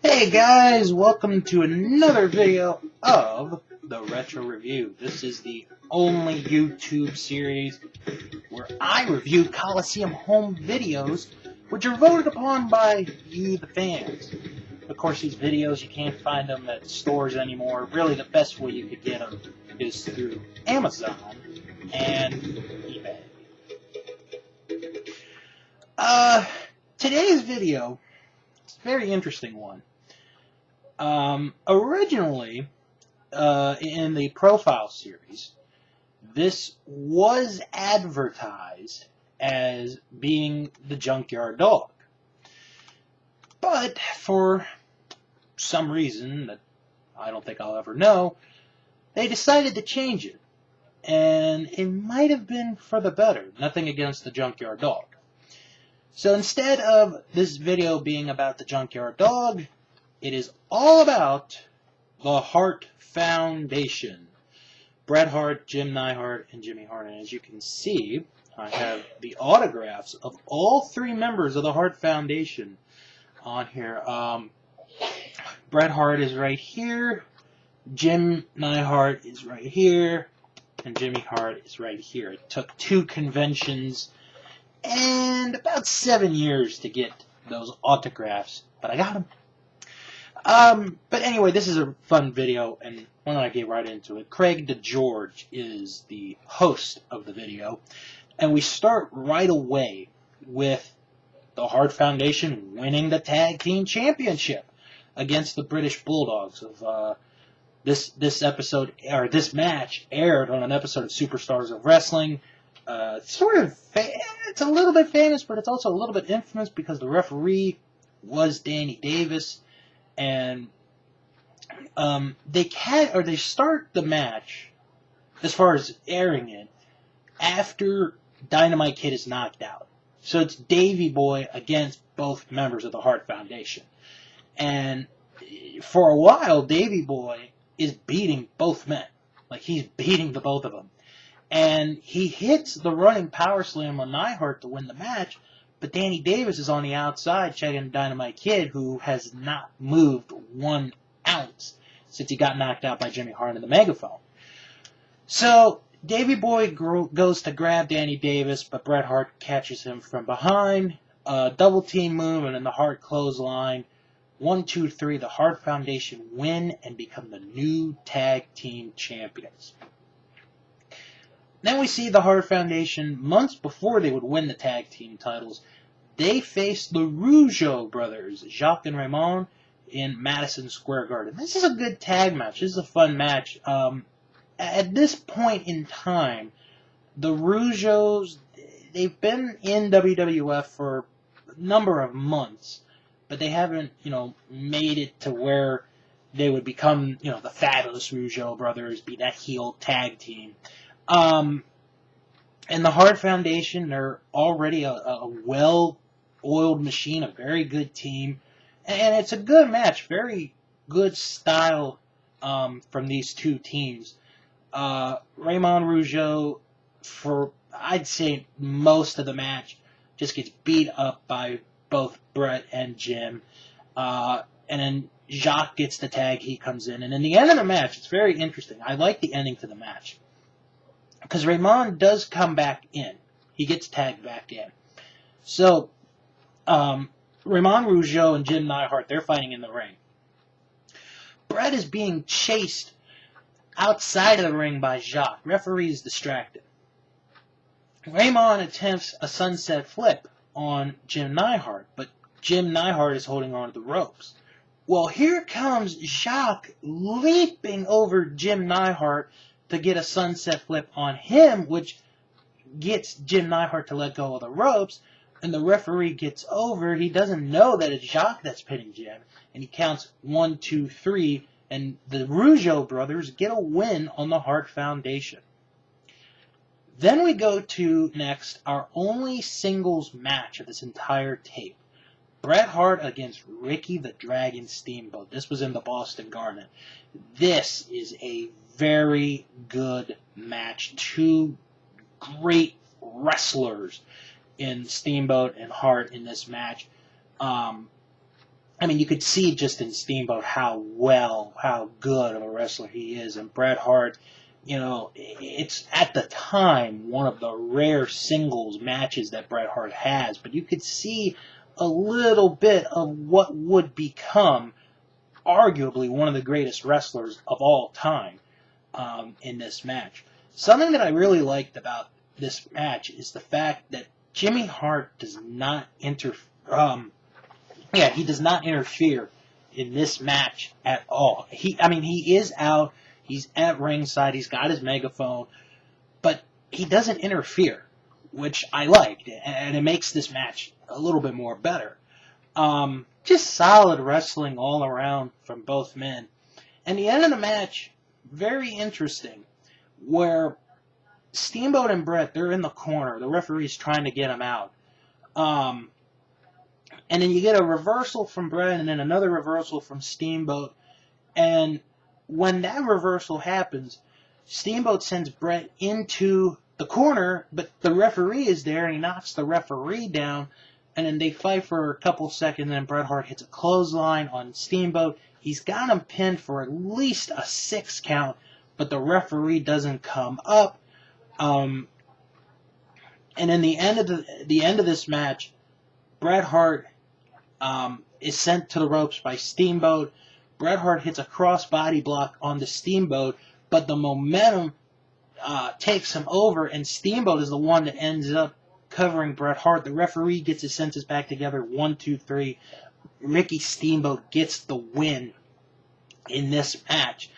Hey guys, welcome to another video of the Retro Review. This is the only YouTube series where I review Coliseum home videos, which are voted upon by you, the fans. Of course, these videos, you can't find them at stores anymore. Really, the best way you could get them is through Amazon and eBay. Today's video is a very interesting one. Originally, in the profile series, this was advertised as being the Junkyard Dog. But for some reason that I don't think I'll ever know, they decided to change it. And it might have been for the better. Nothing against the Junkyard Dog. So instead of this video being about the Junkyard Dog, it is all about the Hart Foundation. Bret Hart, Jim Neidhart, and Jimmy Hart. And as you can see, I have the autographs of all three members of the Hart Foundation on here. Bret Hart is right here, Jim Neidhart is right here, and Jimmy Hart is right here. It took 2 conventions and about 7 years to get those autographs, but I got them. But anyway, this is a fun video, and why don't I get right into it. Craig DeGeorge is the host of the video, and we start right away with the Hart Foundation winning the Tag Team Championship against the British Bulldogs. This episode, or this match, aired on an episode of Superstars of Wrestling. It's a little bit famous, but it's also a little bit infamous because the referee was Danny Davis. And they start the match, as far as airing it, after Dynamite Kid is knocked out. So it's Davey Boy against both members of the Hart Foundation. And for a while, Davey Boy is beating both men. Like, he's beating the both of them. And he hits the running power slam on Neidhart to win the match. But Danny Davis is on the outside checking Dynamite Kid, who has not moved 1 ounce since he got knocked out by Jimmy Hart in the megaphone. So Davey Boy goes to grab Danny Davis, but Bret Hart catches him from behind. Double team move, and then the Hart clothesline. 1, 2, 3. The Hart Foundation win and become the new tag team champions. Then we see the Hart Foundation, months before they would win the tag team titles, they faced the Rougeau brothers, Jacques and Raymond, in Madison Square Garden. This is a good tag match. This is a fun match. At this point in time, the Rougeaus, they've been in WWF for a number of months, but they haven't, made it to where they would become, the Fabulous Rougeau brothers, be that heel tag team. And the Hart Foundation, they're already a well-oiled machine, a very good team. And it's a good match, very good style from these two teams. Raymond Rougeau, for, I'd say, most of the match, just gets beat up by both Bret and Jim. And then Jacques gets the tag, he comes in. And in the end of the match, it's very interesting. I like the ending to the match. Because Raymond does come back in. He gets tagged back in. So, Raymond Rougeau and Jim Neidhart, they're fighting in the ring. Bret is being chased outside of the ring by Jacques. Referee is distracted. Raymond attempts a sunset flip on Jim Neidhart, but Jim Neidhart is holding on to the ropes. Well, here comes Jacques leaping over Jim Neidhart to get a sunset flip on him, which gets Jim Neidhart to let go of the ropes, and the referee gets over. He doesn't know that it's Jacques that's pinning Jim, and he counts 1, 2, 3, and the Rougeau brothers get a win on the Hart Foundation. Then we go to, next, our only singles match of this entire tape. Bret Hart against Ricky the Dragon Steamboat. This was in the Boston Garden. This is a very good match. 2 great wrestlers in Steamboat and Hart in this match. I mean, you could see just in Steamboat how good of a wrestler he is. And Bret Hart, it's at the time one of the rare singles matches that Bret Hart has. But you could see a little bit of what would become arguably one of the greatest wrestlers of all time in this match. Something that I really liked about this match is the fact that Jimmy Hart does not he does not interfere in this match at all. He is out. He's at ringside. He's got his megaphone, but he doesn't interfere, which I liked, and it makes this match a little bit more better. Just solid wrestling all around from both men. And the end of the match, very interesting, where Steamboat and Bret, they're in the corner. The referee's trying to get them out. And then you get a reversal from Bret and then another reversal from Steamboat. And when that reversal happens, Steamboat sends Bret into the corner, but the referee is there and he knocks the referee down. And then they fight for a couple seconds, and then Bret Hart hits a clothesline on Steamboat. He's got him pinned for at least a 6 count, but the referee doesn't come up. And in the end of this match, Bret Hart is sent to the ropes by Steamboat. Bret Hart hits a cross-body block on the Steamboat, but the momentum takes him over, and Steamboat is the one that ends up covering Bret Hart. The referee gets his senses back together. 1, 2, 3. Ricky Steamboat gets the win in this match.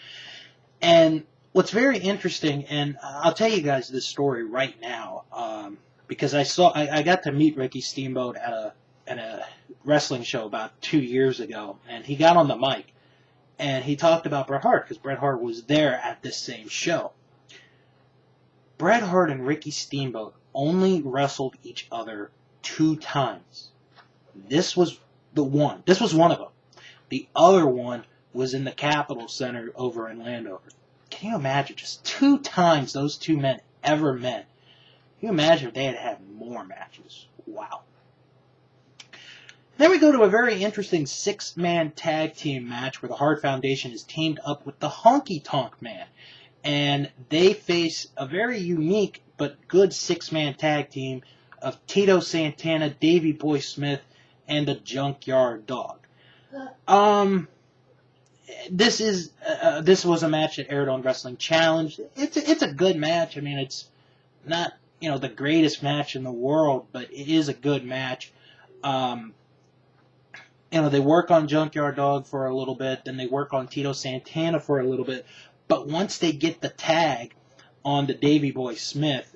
And what's very interesting, and I'll tell you guys this story right now, because I got to meet Ricky Steamboat at a wrestling show about 2 years ago, and he got on the mic and he talked about Bret Hart because Bret Hart was there at this same show. Bret Hart and Ricky Steamboat only wrestled each other 2 times. This was one of them. The other one was in the Capitol Center over in Landover. Can you imagine just 2 times those 2 men ever met? Can you imagine if they had more matches? Wow. Then we go to a very interesting 6-man tag team match where the Hart Foundation is teamed up with the Honky Tonk Man. And they face a very unique but good 6-man tag team of Tito Santana, Davey Boy Smith, and the Junkyard Dog. This was a match that aired on Wrestling Challenge. It's a good match. I mean, it's not the greatest match in the world, but it is a good match. They work on Junkyard Dog for a little bit, then they work on Tito Santana for a little bit. But once they get the tag on the Davey Boy Smith,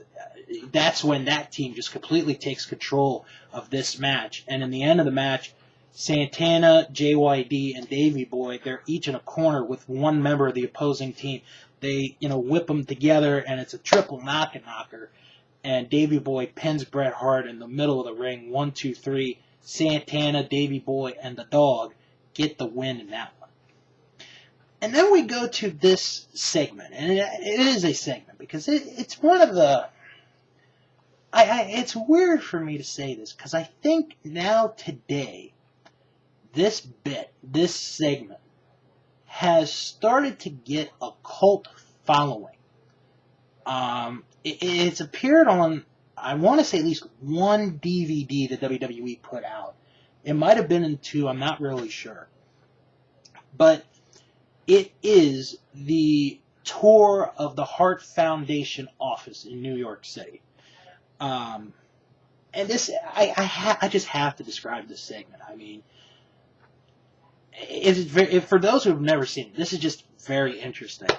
that's when that team just completely takes control of this match. And in the end of the match, Santana, JYD, and Davey Boy, they're each in a corner with one member of the opposing team. They, whip them together, and it's a triple knocker. And Davey Boy pins Bret Hart in the middle of the ring. 1, 2, 3. Santana, Davey Boy, and the Dog get the win in that one. And then we go to this segment, and it is a segment because it's one of the. It's weird for me to say this because I think now today, this segment, has started to get a cult following. It's appeared on, I want to say, at least one DVD that WWE put out. It might have been in 2, I'm not really sure. But it is the tour of the Hart Foundation office in New York City. And this, I just have to describe this segment. I mean, for those who have never seen it, this is just very interesting.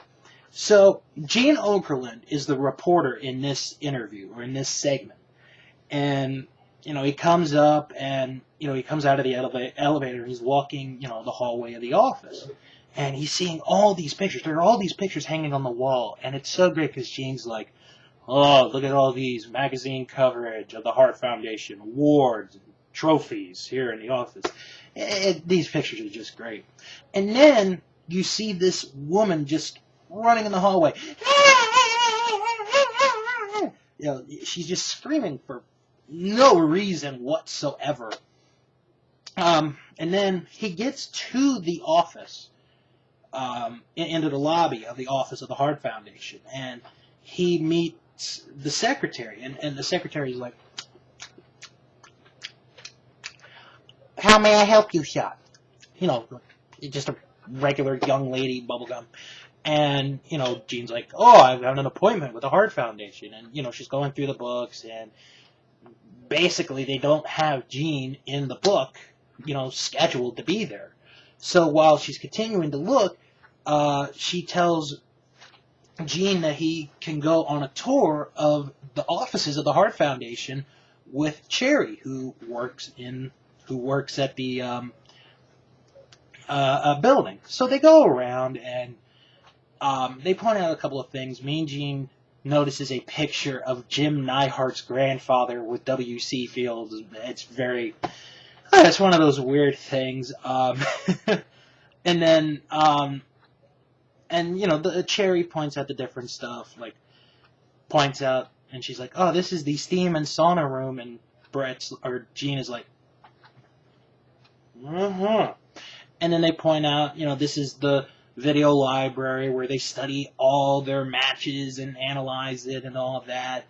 So, Gene Okerlund is the reporter in this interview, or in this segment. And, he comes up and, he comes out of the elevator, he's walking, the hallway of the office. And he's seeing all these pictures. There are all these pictures hanging on the wall. And it's so great because Gene's like, oh, look at all these magazine coverage of the Hart Foundation, awards, and trophies here in the office. These pictures are just great. And then you see this woman just running in the hallway. She's just screaming for no reason whatsoever. And then he gets to the office, into the lobby of the office of the Hart Foundation, and he meets the secretary, and the secretary's like, "How may I help you, sir?" You know, just a regular young lady, bubblegum. And, Jean's like, "Oh, I've got an appointment with the Hart Foundation." And, she's going through the books, and basically they don't have Jean in the book, scheduled to be there. So while she's continuing to look, she tells Jean that he can go on a tour of the offices of the Hart Foundation with Cherry, who works at the building. So they go around, and they point out a couple of things. Mean Gene notices a picture of Jim Neihart's grandfather with W.C. Fields. It's one of those weird things. And then, the Cherry points out the different stuff, points out, and she's like, "Oh, this is the steam and sauna room," and Gene is like, "Uh-huh." And then they point out, this is the video library where they study all their matches and analyze it and all of that.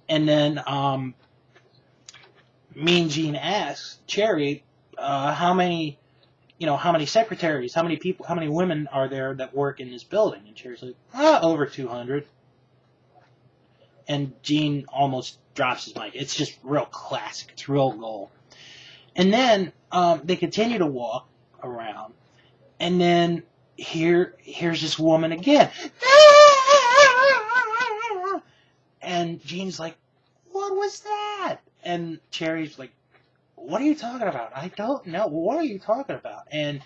And then Mean Gene asks Cherry, how many secretaries, how many people, how many women are there that work in this building? And Cherry's like, over 200. And Gene almost drops his mic. It's just real classic. It's real gold. And then they continue to walk around, and then here's this woman again. And Gene's like, "What was that?" And Cherry's like, "What are you talking about?" "I don't know. What are you talking about?" And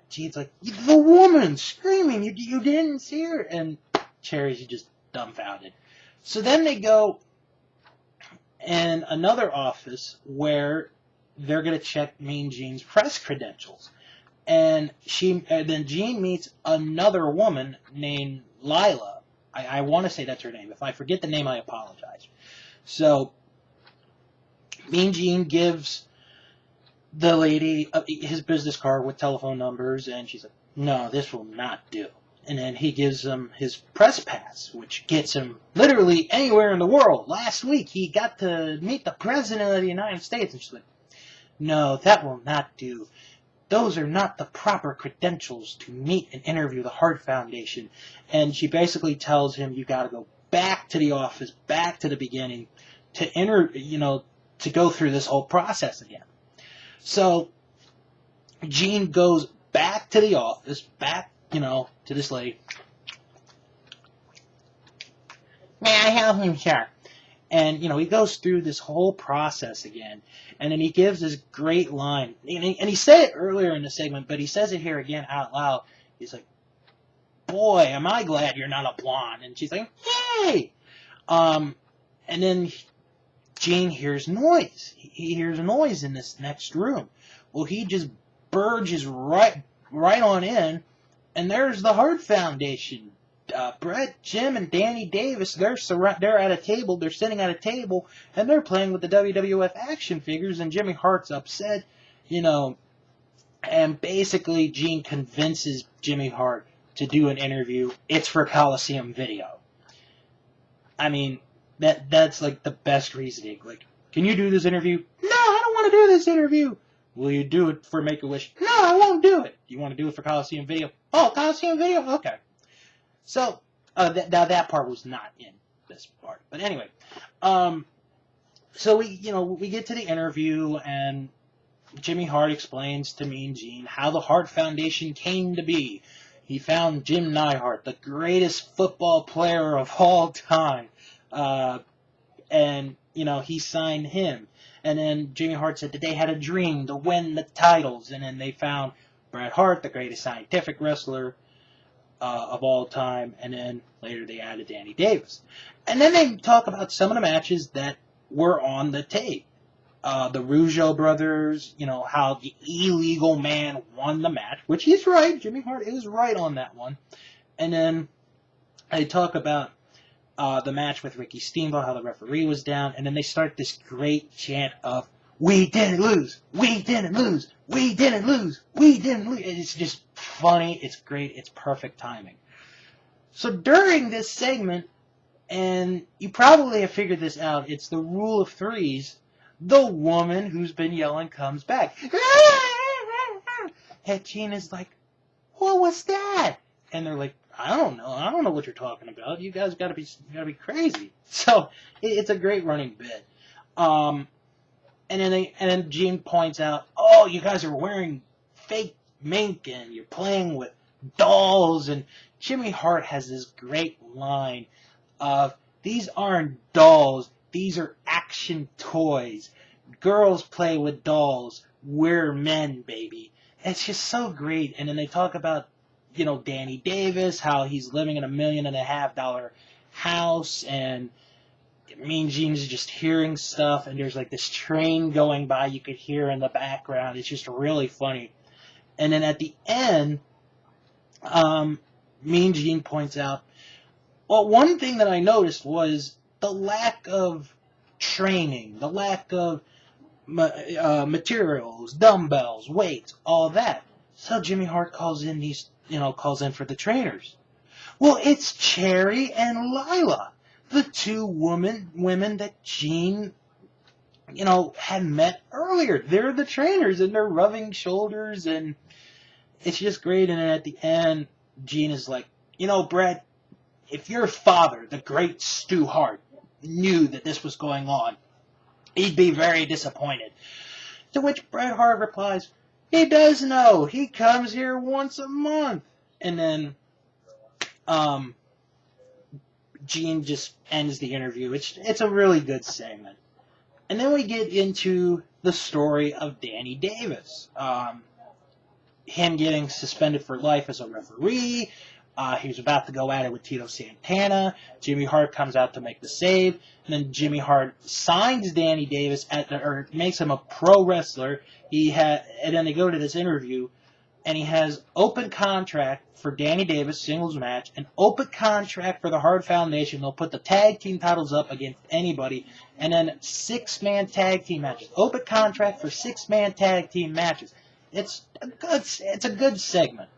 Gene's like, "The woman screaming. You didn't see her." And Cherry's just dumbfounded. So then they go in another office where they're going to check Mean Gene's press credentials. And then Gene meets another woman named Lila. I want to say that's her name. If I forget the name, I apologize. So Mean Gene gives the lady his business card with telephone numbers, and she's like, "No, this will not do." And then he gives him his press pass, which gets him literally anywhere in the world. Last week, he got to meet the President of the United States, and she's like, "No, that will not do. Those are not the proper credentials to meet and interview the Hart Foundation." And she basically tells him, "You got to go back to the office, back to the beginning, to go through this whole process again." So Gene goes back to the office, back, to this lady. "May I help him, sir?" And, he goes through this whole process again. And then he gives this great line. And he said it earlier in the segment, but he says it here again out loud. He's like, "Boy, am I glad you're not a blonde." And she's like, "Hey!" And then Gene hears noise. He hears a noise in this next room. Well, he just burges right on in, and there's the Hart Foundation. Brett, Jim, and Danny Davis, they're at a table, they're sitting at a table, and they're playing with the WWF action figures, and Jimmy Hart's upset, and basically Gene convinces Jimmy Hart to do an interview. It's for Coliseum Video. I mean, that's like the best reasoning. Like, "Can you do this interview?" "No, I don't want to do this interview." "Will you do it for Make-A-Wish?" "No, I won't do it." "Do you want to do it for Coliseum Video?" "Oh, Coliseum Video? Okay." So, now that part was not in this part. But anyway, so we get to the interview, and Jimmy Hart explains to Mean Gene how the Hart Foundation came to be. He found Jim Neihart, the greatest football player of all time, and he signed him. And then Jimmy Hart said that they had a dream to win the titles, and then they found Bret Hart, the greatest scientific wrestler of all time, and then later they added Danny Davis. And then they talk about some of the matches that were on the tape. The Rougeau brothers, how the illegal man won the match, which he's right. Jimmy Hart is right on that one. And then they talk about the match with Ricky Steamboat, how the referee was down, and then they start this great chant of we didn't lose, we didn't lose, we didn't lose, we didn't lose. It's just funny. It's great. It's perfect timing. So during this segment, and you probably have figured this out, it's the rule of threes. The woman who's been yelling comes back. And Gina's like, what was that? And they're like, I don't know. I don't know what you're talking about. You guys gotta be crazy. So it's a great running bit. And then Gene points out, oh, you guys are wearing fake mink and you're playing with dolls. And Jimmy Hart has this great line of, these aren't dolls, these are action toys. Girls play with dolls. We're men, baby. It's just so great. And then they talk about, Danny Davis, how he's living in $1.5 million house, and Mean Gene's just hearing stuff, and there's like this train going by you could hear in the background. It's just really funny. And then at the end, Mean Gene points out, well, one thing that I noticed was the lack of training, the lack of materials, dumbbells, weights, all that. So Jimmy Hart calls in for the trainers. Well, it's Cherry and Lila, the two women that Gene, had met earlier. They're the trainers, and they're rubbing shoulders, and it's just great. And then at the end, Gene is like, Brett, if your father, the great Stu Hart, knew that this was going on, he'd be very disappointed. To which Bret Hart replies, he does know. He comes here once a month. And then Gene just ends the interview. It's a really good segment. And then we get into the story of Danny Davis. Him getting suspended for life as a referee. He was about to go at it with Tito Santana. Jimmy Hart comes out to make the save. And then Jimmy Hart signs Danny Davis or makes him a pro wrestler. And then they go to this interview, and he has open contract for Danny Davis singles match, an open contract for the Hart Foundation. They'll put the tag team titles up against anybody, and then 6-man tag team matches. Open contract for 6-man tag team matches. It's a good segment.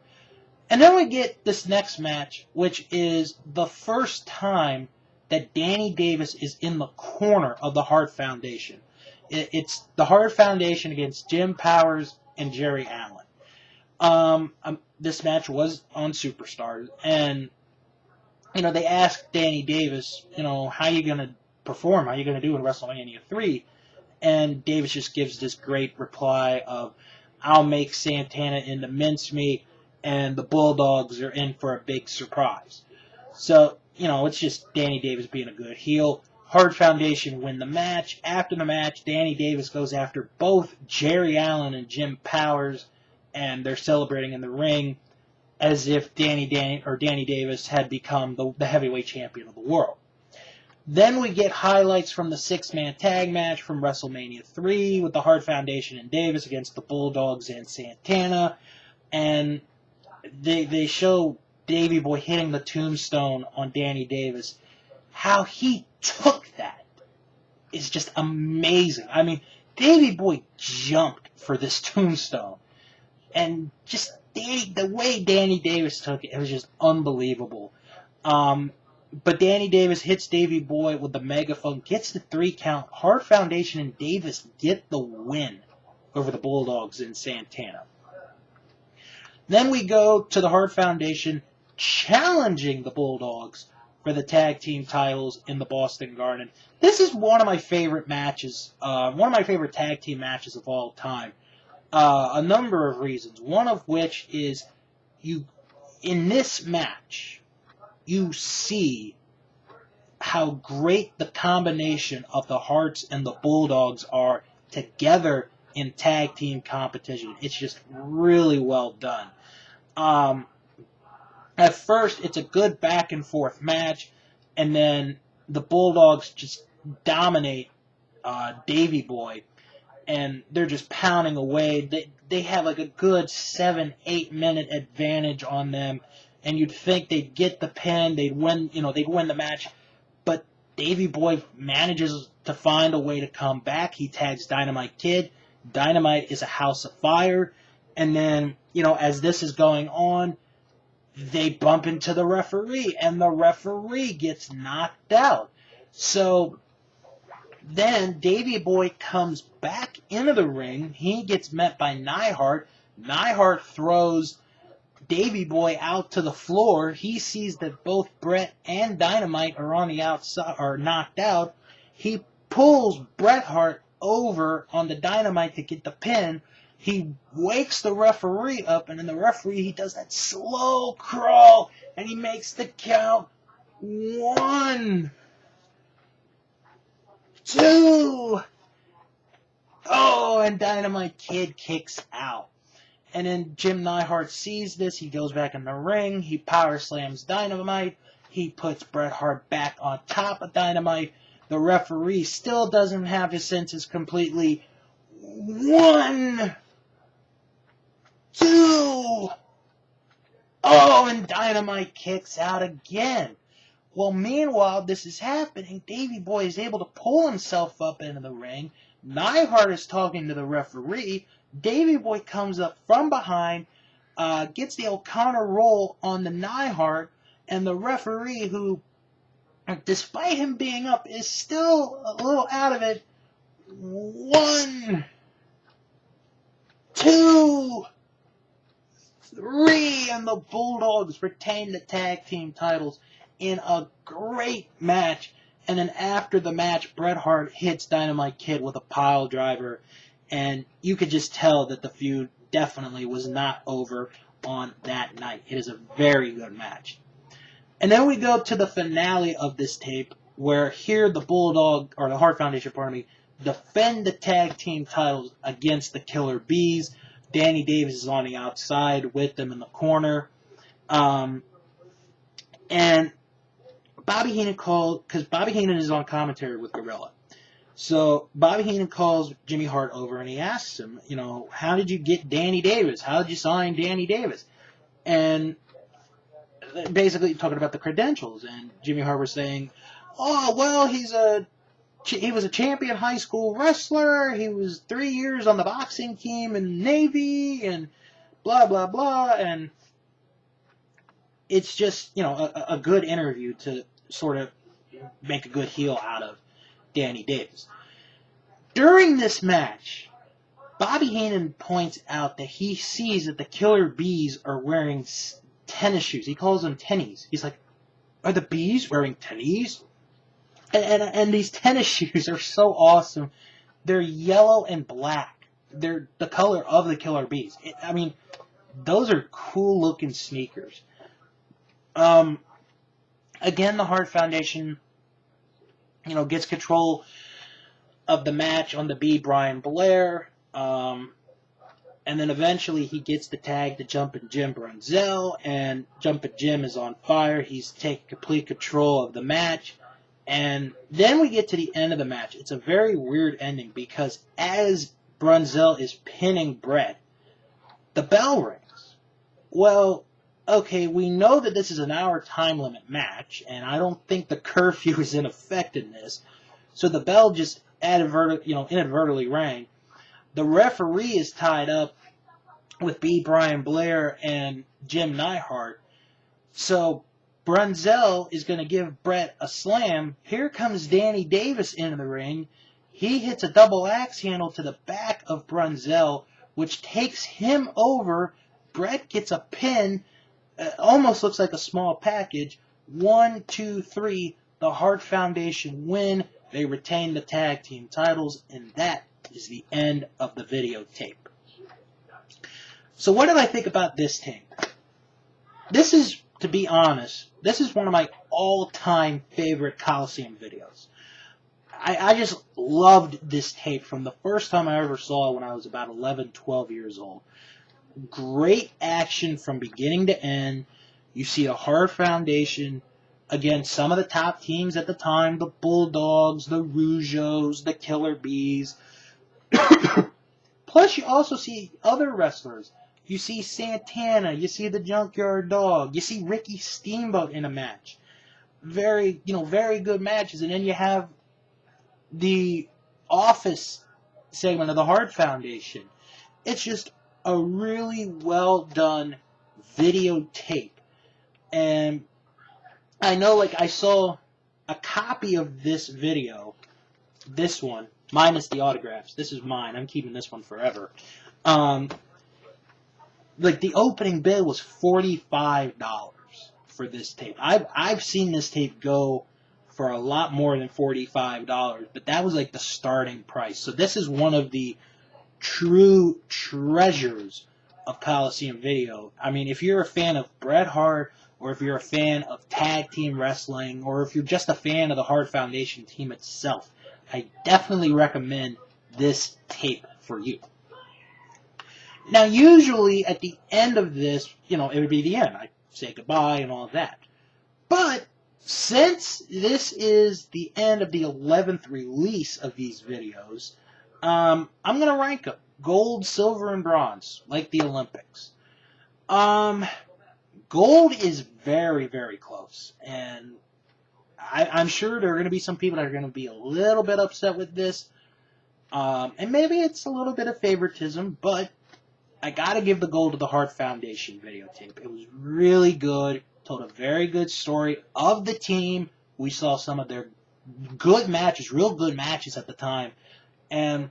And then we get this next match, which is the first time that Danny Davis is in the corner of the Hart Foundation. It's the Hart Foundation against Jim Powers and Jerry Allen. This match was on Superstars, and they asked Danny Davis, how you gonna perform? How you gonna do in WrestleMania 3? And Davis just gives this great reply of, I'll make Santana into mincemeat, and the Bulldogs are in for a big surprise. So, it's just Danny Davis being a good heel. Hart Foundation win the match. After the match, Danny Davis goes after both Jerry Allen and Jim Powers, and they're celebrating in the ring as if Danny Davis had become the heavyweight champion of the world. Then we get highlights from the 6-man tag match from WrestleMania 3 with the Hart Foundation and Davis against the Bulldogs and Santana. And they show Davey Boy hitting the tombstone on Danny Davis. How he took that is just amazing. I mean, Davey Boy jumped for this tombstone. And just the way Danny Davis took it was just unbelievable. But Danny Davis hits Davey Boy with the megaphone, gets the 3 count. Hart Foundation and Davis get the win over the Bulldogs and Santana. Then we go to the Hart Foundation challenging the Bulldogs for the tag team titles in the Boston Garden. This is one of my favorite matches, one of my favorite tag team matches of all time. A number of reasons. One of which is in this match, you see how great the combination of the Harts and the Bulldogs are together in tag team competition. It's just really well done. At first, it's a good back and forth match, and then the Bulldogs just dominate Davey Boy, and they're just pounding away. They have like a good 7-8 minute advantage on them, and you'd think they'd get the pin, they'd win the match, but Davey Boy manages to find a way to come back. He tags Dynamite Kid. Dynamite is a house of fire. And then, as this is going on, they bump into the referee, and the referee gets knocked out. So then Davey Boy comes back into the ring. He gets met by Neihart. Neihart throws Davey Boy out to the floor. He sees that both Bret and Dynamite are on the outside, are knocked out. He pulls Bret Hart over on the Dynamite to get the pin. He wakes the referee up, and then the referee, he does that slow crawl, and he makes the count. 1, 2. Oh, and Dynamite Kid kicks out. And then Jim Neihart sees this. He goes back in the ring. He power slams Dynamite. He puts Bret Hart back on top of Dynamite. The referee still doesn't have his senses completely. 1, 2. Oh, and Dynamite kicks out again. Well, meanwhile, this is happening. Davey Boy is able to pull himself up into the ring. Neihart is talking to the referee. Davey Boy comes up from behind, gets the O'Connor roll on the Neihart, and the referee, who, despite him being up, is still a little out of it. 1, 2, 3, and the Bulldogs retain the tag team titles in a great match. And then after the match, Bret Hart hits Dynamite Kid with a pile driver, and you could just tell that the feud definitely was not over on that night. It is a very good match. And then we go to the finale of this tape, where here the Bulldog, or the Hart Foundation, defend the tag team titles against the Killer Bees. Danny Davis is on the outside with them in the corner. And Bobby Heenan called, because Bobby Heenan is on commentary with Gorilla. So Bobby Heenan calls Jimmy Hart over and he asks him, how did you get Danny Davis? How did you sign Danny Davis? And basically talking about the credentials. And Jimmy Hart was saying, oh, well, he was a champion high school wrestler. He was 3 years on the boxing team in Navy and blah, blah, blah. And it's just, a good interview to sort of make a good heel out of Danny Davis. During this match, Bobby Heenan points out that he sees that the Killer Bees are wearing tennis shoes. He calls them tennies. He's like, are the Bees wearing tennies? And these tennis shoes are so awesome. They're yellow and black. They're the color of the Killer Bees. Those are cool looking sneakers. Again, the Hart Foundation, gets control of the match on the B. Brian Blair. And then eventually he gets the tag to Jumpin' Jim Brunzell, and Jumpin' Jim is on fire. He's taking complete control of the match. And then we get to the end of the match. It's a very weird ending because as Brunzell is pinning Bret, the bell rings. Well, okay, we know that this is an hour time limit match, and I don't think the curfew is in effect in this. So the bell just inadvertently rang. The referee is tied up with B. Brian Blair and Jim Neihart. So Brunzell is going to give Bret a slam. Here comes Danny Davis into the ring. He hits a double axe handle to the back of Brunzell, which takes him over. Bret gets a pin. Almost looks like a small package. 1, 2, 3. The Hart Foundation win. They retain the tag team titles, and that is the end of the videotape. So what did I think about this tape? This is, to be honest, this is one of my all-time favorite Coliseum videos. I just loved this tape from the first time I ever saw it when I was about 11, 12 years old. Great action from beginning to end. You see the Hart Foundation against some of the top teams at the time, the Bulldogs, the Rougeaus, the Killer Bees. Plus, you also see other wrestlers. You see Santana, you see the Junkyard Dog, you see Ricky Steamboat in a match. very, very good matches. And then you have the Office segment of the Hart Foundation. It's just a really well done videotape. And I know, like, I saw a copy of this video, this one, minus the autographs. This is mine. I'm keeping this one forever. Like, the opening bid was $45 for this tape. I've seen this tape go for a lot more than $45, but that was like the starting price. So this is one of the true treasures of Coliseum Video. I mean, if you're a fan of Bret Hart, or if you're a fan of tag team wrestling, or if you're just a fan of the Hart Foundation team itself, I definitely recommend this tape for you. Now, usually at the end of this, it would be the end. I say goodbye and all of that. But since this is the end of the 11th release of these videos, I'm going to rank them. Gold, silver, and bronze, like the Olympics. Gold is very, very close. And I'm sure there are going to be some people that are going to be a little bit upset with this. And maybe it's a little bit of favoritism, but I got to give the gold to the Hart Foundation videotape. It was really good. Told a very good story of the team. We saw some of their good matches, real good matches at the time. And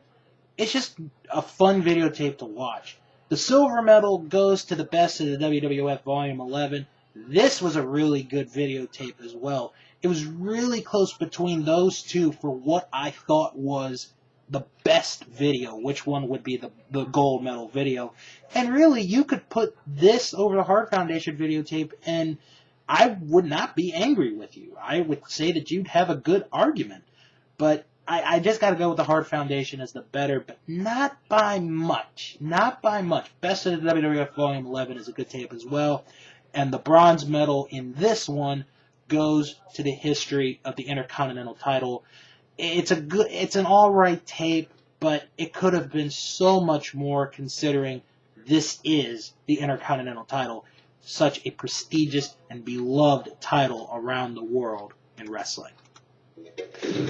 it's just a fun videotape to watch. The silver medal goes to the best of the WWF Volume 11. This was a really good videotape as well. It was really close between those two for what I thought was the best video, which one would be the gold medal video. And really, you could put this over the Hart Foundation videotape, and I would not be angry with you. I would say that you'd have a good argument. But I just got to go with the Hart Foundation as the better, but not by much. Not by much. Best of the WWF Volume 11 is a good tape as well. And the bronze medal in this one goes to the history of the Intercontinental title. It's an alright tape, but it could have been so much more considering this is the Intercontinental title, such a prestigious and beloved title around the world in wrestling.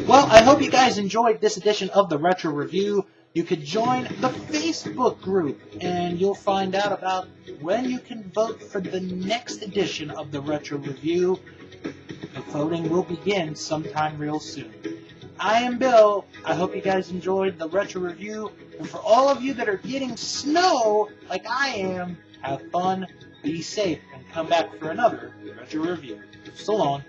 Well, I hope you guys enjoyed this edition of the Retro Review. You could join the Facebook group, and you'll find out about when you can vote for the next edition of the Retro Review. The voting will begin sometime real soon. I am Bill. I hope you guys enjoyed the Retro Review. And for all of you that are getting snow like I am, have fun, be safe, and come back for another Retro Review. So long.